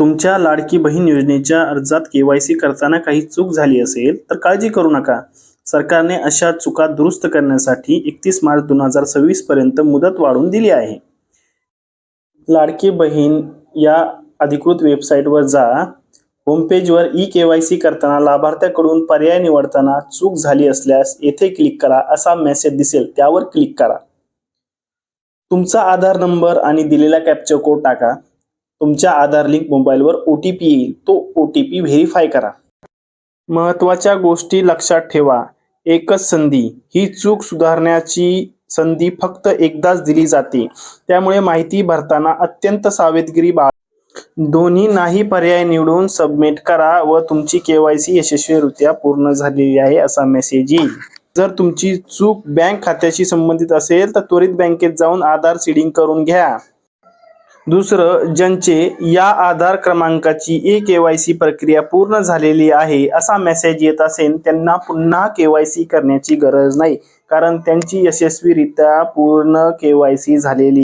तुमच्या लाडकी बहीण योजनेच्या अर्जात केवायसी करताना काही चूक झाली असेल तर काळजी करू नका. सरकारने अशा चुका दुरुस्त करण्यासाठी 31 मार्च 2026 पर्यंत मुदत वाढवून दिली आहे. लाडकी बहीण या अधिकृत वेबसाईटवर जा. होमपेजवर ई-केवायसी करताना लाभार्थ्याकडून पर्याय निवडताना चूक झाली असल्यास येथे क्लिक करा असा मेसेज दिसेल, त्यावर क्लिक करा. तुमचा आधार नंबर आणि दिलेला कॅप्चा कोड टाका. तुमच्या आधार लिंक मोबाईलवर OTP येईल, तो OTP व्हेरीफाय करा. महत्त्वाच्या गोष्टी लक्षात ठेवा. एकच संधी. ही चूक सुधारण्याची संधी फक्त एकदाच दिली जाते, त्यामुळे माहिती भरताना अत्यंत सावधगिरी बाळगा. दोन्ही नाही पर्याय निवडून सबमिट करा व तुमची केवायसी यशस्वीरित्या पूर्ण झालेली आहे असा मेसेज येईल. जर तुमची चूक बँक खात्याशी संबंधित असेल तर त्वरित बँकेत जाऊन आधार सीडिंग करून घ्या. दुसरं, ज्यांचे या आधार क्रमांकाची ई-केवायसी प्रक्रिया पूर्ण झालेली आहे असा मेसेज येत असेल त्यांना पुन्हा केवायसी करण्याची गरज नाही, कारण त्यांची यशस्वीरित्या पूर्ण केवायसी झालेली